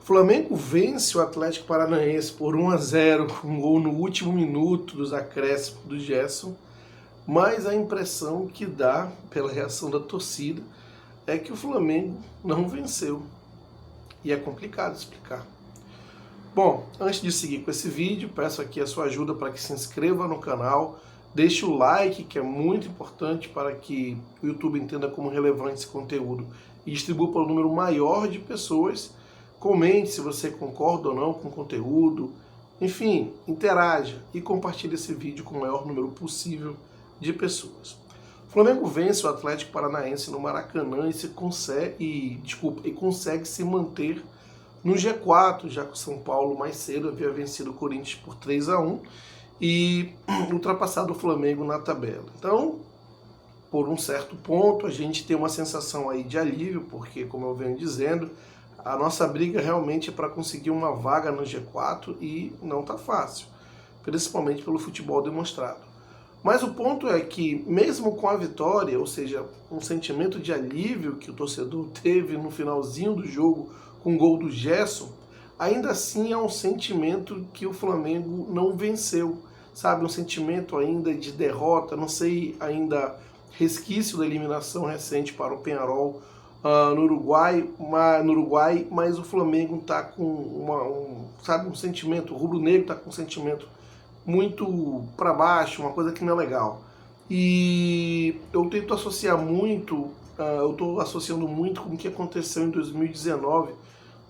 Flamengo vence o Atlético Paranaense por 1-0, com um gol no último minuto dos acréscimos do Gerson, mas a impressão que dá, pela reação da torcida, é que o Flamengo não venceu. E é complicado explicar. Bom, antes de seguir com esse vídeo, peço aqui a sua ajuda para que se inscreva no canal, deixe o like, que é muito importante para que o YouTube entenda como relevante esse conteúdo e distribua para um número maior de pessoas. Comente se você concorda ou não com o conteúdo, enfim, interaja e compartilhe esse vídeo com o maior número possível de pessoas. O Flamengo vence o Atlético Paranaense no Maracanã e consegue se manter no G4, já que o São Paulo mais cedo havia vencido o Corinthians por 3-1 e ultrapassado o Flamengo na tabela. Então, por um certo ponto, a gente tem uma sensação aí de alívio, porque, como eu venho dizendo, a nossa briga realmente é para conseguir uma vaga no G4 e não está fácil, principalmente pelo futebol demonstrado. Mas o ponto é que, mesmo com a vitória, ou seja, um sentimento de alívio que o torcedor teve no finalzinho do jogo com o gol do Gerson, ainda assim é um sentimento que o Flamengo não venceu, sabe? Um sentimento ainda de derrota, não sei ainda resquício da eliminação recente para o Peñarol no Uruguai, mas o Flamengo está com um sentimento, o rubro-negro está com um sentimento muito para baixo, uma coisa que não é legal. E eu tento associar muito, eu estou associando muito com o que aconteceu em 2019.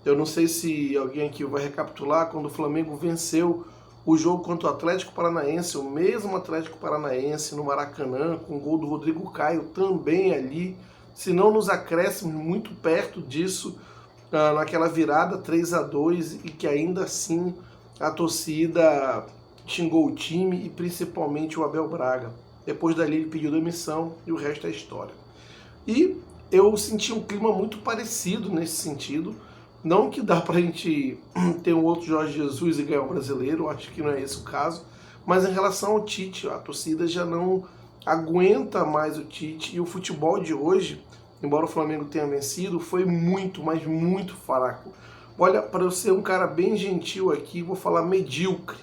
Eu não sei se alguém aqui vai recapitular, quando o Flamengo venceu o jogo contra o Atlético Paranaense, o mesmo Atlético Paranaense no Maracanã, com o gol do Rodrigo Caio também ali, se não nos acréscimos, muito perto disso, naquela virada 3-2, e que ainda assim a torcida xingou o time e principalmente o Abel Braga. Depois dali ele pediu demissão e o resto é história. E eu senti um clima muito parecido nesse sentido. Não que dá pra gente ter um outro Jorge Jesus e ganhar o brasileiro, acho que não é esse o caso, mas em relação ao Tite, a torcida já não aguenta mais o Tite, e o futebol de hoje, embora o Flamengo tenha vencido, foi muito, mas muito fraco. Olha, para eu ser um cara bem gentil aqui, vou falar medíocre,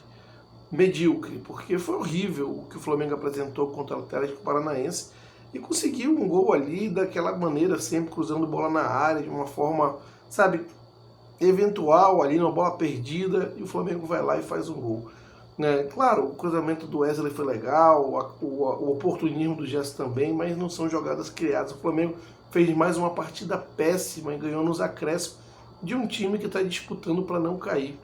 porque foi horrível o que o Flamengo apresentou contra o Atlético Paranaense e conseguiu um gol ali daquela maneira, sempre cruzando bola na área, de uma forma, sabe, eventual ali, uma bola perdida, e o Flamengo vai lá e faz um gol. Né? Claro, o cruzamento do Wesley foi legal, o oportunismo do Gerson também, mas não são jogadas criadas. O Flamengo fez mais uma partida péssima e ganhou nos acréscimos de um time que está disputando para não cair.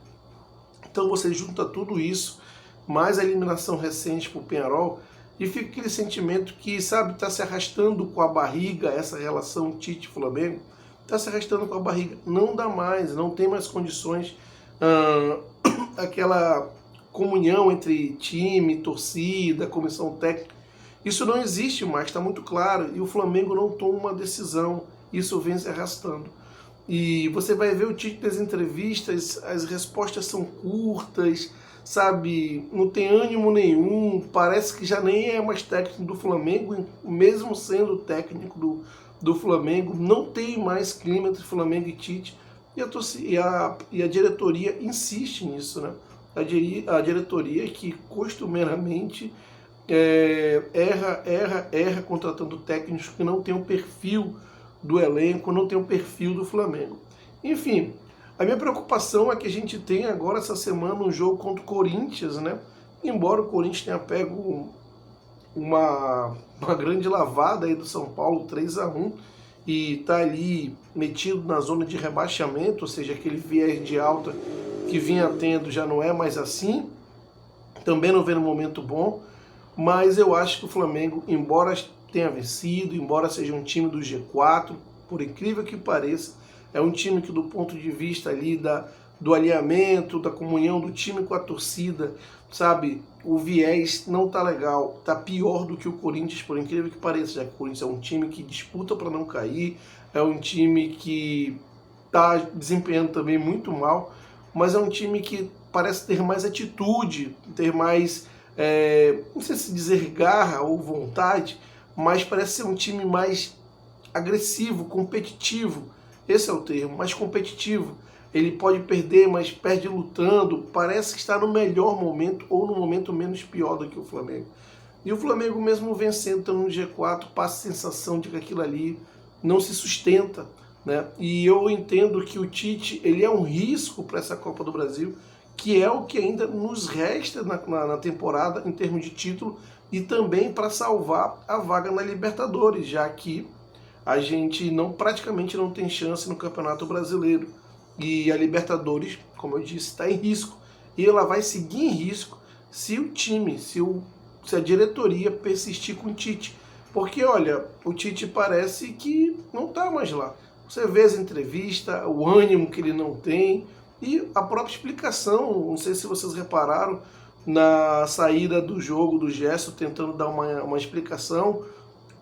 Então você junta tudo isso, mais a eliminação recente para o Peñarol, e fica aquele sentimento que, sabe, está se arrastando com a barriga, essa relação Tite-Flamengo, está se arrastando com a barriga. Não dá mais, não tem mais condições, aquela comunhão entre time, torcida, comissão técnica, isso não existe mais, está muito claro, e o Flamengo não toma uma decisão, isso vem se arrastando. E você vai ver o Tite nas entrevistas, as respostas são curtas, sabe, não tem ânimo nenhum, parece que já nem é mais técnico do Flamengo, mesmo sendo técnico do Flamengo, não tem mais clima entre Flamengo e Tite, e a diretoria insiste nisso, né? A diretoria que costumeiramente erra contratando técnicos que não tem o perfil do elenco, não tem o perfil do Flamengo. Enfim, a minha preocupação é que a gente tem agora essa semana um jogo contra o Corinthians, né? Embora o Corinthians tenha pego uma grande lavada aí do São Paulo, 3-1, e tá ali metido na zona de rebaixamento, ou seja, aquele viés de alta que vinha tendo já não é mais assim, também não vem no momento bom, mas eu acho que o Flamengo, embora tenha vencido, embora seja um time do G4, por incrível que pareça, é um time que, do ponto de vista ali do alinhamento, da comunhão do time com a torcida, sabe, o viés não tá legal, tá pior do que o Corinthians, por incrível que pareça, já que o Corinthians é um time que disputa para não cair, é um time que tá desempenhando também muito mal, mas é um time que parece ter mais atitude, ter mais, não sei se dizer garra ou vontade, mas parece ser um time mais agressivo, competitivo, esse é o termo, mais competitivo, ele pode perder, mas perde lutando, parece que está no melhor momento ou no momento menos pior do que o Flamengo. E o Flamengo mesmo vencendo, estando no G4, passa a sensação de que aquilo ali não se sustenta, né? E eu entendo que o Tite, ele é um risco para essa Copa do Brasil, que é o que ainda nos resta na temporada em termos de título e também para salvar a vaga na Libertadores, já que a gente praticamente não tem chance no Campeonato Brasileiro. E a Libertadores, como eu disse, está em risco. E ela vai seguir em risco se o time, se a diretoria persistir com o Tite. Porque, olha, o Tite parece que não está mais lá. Você vê as entrevistas, o ânimo que ele não tem e a própria explicação, não sei se vocês repararam, na saída do jogo do Gerson, tentando dar uma explicação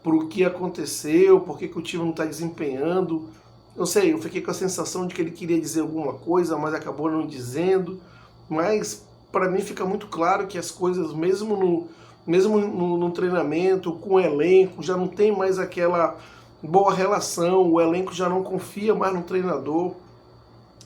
para o que aconteceu, por que o time não está desempenhando. Não sei, eu fiquei com a sensação de que ele queria dizer alguma coisa, mas acabou não dizendo. Mas, para mim, fica muito claro que as coisas, mesmo no treinamento, com o elenco, já não tem mais aquela boa relação, o elenco já não confia mais no treinador.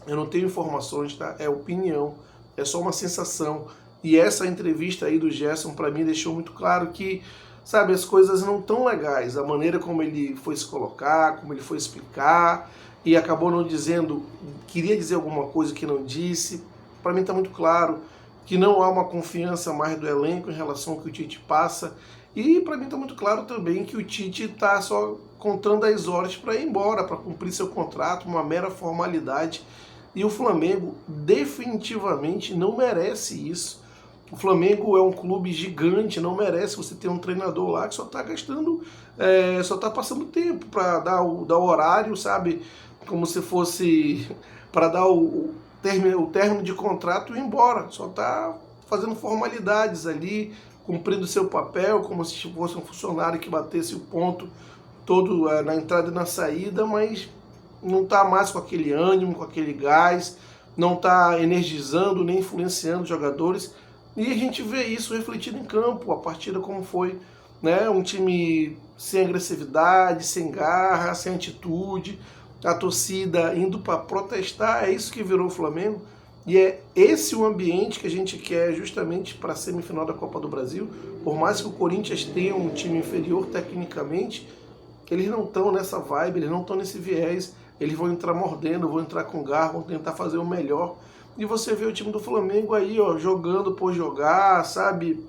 Eu não tenho informações, tá? É opinião, é só uma sensação. E essa entrevista aí do Gerson, para mim, deixou muito claro que, sabe, as coisas não tão legais. A maneira como ele foi se colocar, como ele foi explicar, e acabou não dizendo, queria dizer alguma coisa que não disse. Para mim está muito claro que não há uma confiança mais do elenco em relação ao que o Tite passa. E para mim está muito claro também que o Tite está só contando as horas para ir embora, para cumprir seu contrato, uma mera formalidade. E o Flamengo definitivamente não merece isso. O Flamengo é um clube gigante, não merece você ter um treinador lá que só está gastando, só está passando tempo para dar o horário, sabe? Como se fosse para dar o término de contrato e ir embora. Só está fazendo formalidades ali, cumprindo seu papel, como se fosse um funcionário que batesse o ponto todo na entrada e na saída, mas não está mais com aquele ânimo, com aquele gás, não está energizando nem influenciando os jogadores. E a gente vê isso refletido em campo, a partida como foi, né? Um time sem agressividade, sem garra, sem atitude, a torcida indo para protestar, é isso que virou o Flamengo. E é esse o ambiente que a gente quer justamente para a semifinal da Copa do Brasil. Por mais que o Corinthians tenha um time inferior tecnicamente, eles não estão nessa vibe, eles não estão nesse viés, eles vão entrar mordendo, vão entrar com garra, vão tentar fazer o melhor. E você vê o time do Flamengo aí, ó, jogando por jogar, sabe?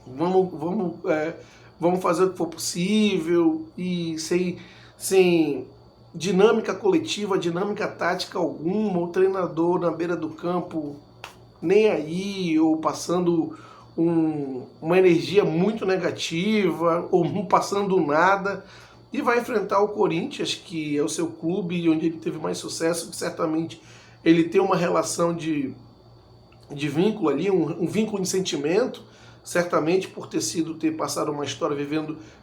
Vamos fazer o que for possível e sem dinâmica coletiva, dinâmica tática alguma, o treinador na beira do campo nem aí, ou passando uma energia muito negativa, ou não passando nada, e vai enfrentar o Corinthians, que é o seu clube onde ele teve mais sucesso, que certamente ele tem uma relação de vínculo ali, um vínculo de sentimento, certamente por ter passado uma história,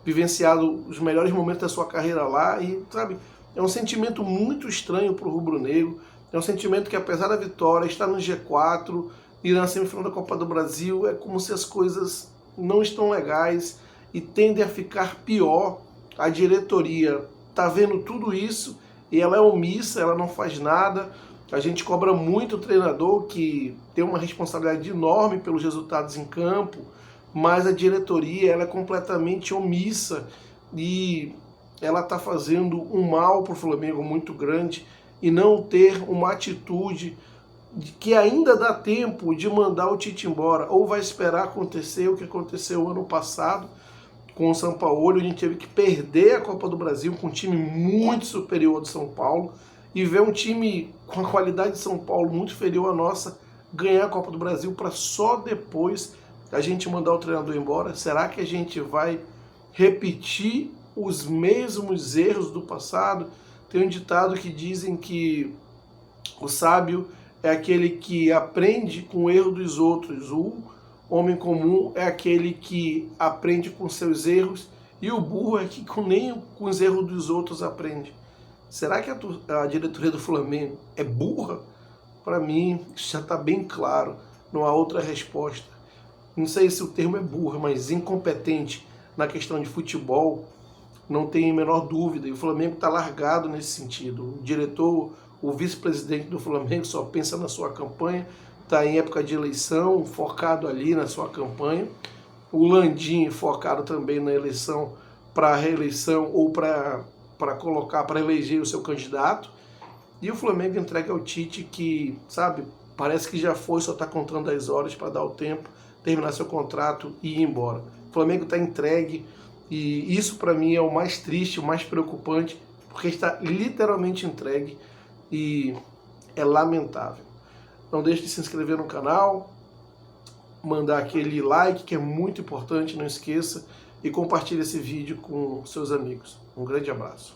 vivenciado os melhores momentos da sua carreira lá, e sabe, é um sentimento muito estranho para o rubro-negro, é um sentimento que apesar da vitória, está no G4 e na semifinal da Copa do Brasil, é como se as coisas não estão legais e tendem a ficar pior. A diretoria está vendo tudo isso e ela é omissa, ela não faz nada. A gente cobra muito o treinador, que tem uma responsabilidade enorme pelos resultados em campo, mas a diretoria ela é completamente omissa e ela está fazendo um mal para o Flamengo muito grande, e não ter uma atitude de que ainda dá tempo de mandar o Tite embora, ou vai esperar acontecer o que aconteceu ano passado com o São Paulo, a gente teve que perder a Copa do Brasil com um time muito superior ao do São Paulo, e ver um time com a qualidade de São Paulo muito inferior à nossa ganhar a Copa do Brasil para só depois a gente mandar o treinador embora. Será que a gente vai repetir os mesmos erros do passado? Tem um ditado que dizem que o sábio é aquele que aprende com o erro dos outros, o homem comum é aquele que aprende com seus erros, e o burro é que nem com os erros dos outros aprende. Será que a diretoria do Flamengo é burra? Para mim, isso já está bem claro, não há outra resposta. Não sei se o termo é burra, mas incompetente na questão de futebol, não tem a menor dúvida. E o Flamengo está largado nesse sentido. O diretor, O vice-presidente do Flamengo só pensa na sua campanha, está em época de eleição, focado ali na sua campanha. O Landim focado também na eleição para a reeleição ou para colocar, para eleger o seu candidato. E o Flamengo entrega ao Tite que, sabe, parece que já foi, só está contando as horas para dar o tempo, terminar seu contrato e ir embora. O Flamengo está entregue e isso para mim é o mais triste, o mais preocupante, porque está literalmente entregue e é lamentável. Não deixe de se inscrever no canal, mandar aquele like que é muito importante, não esqueça, e compartilhe esse vídeo com seus amigos. Um grande abraço.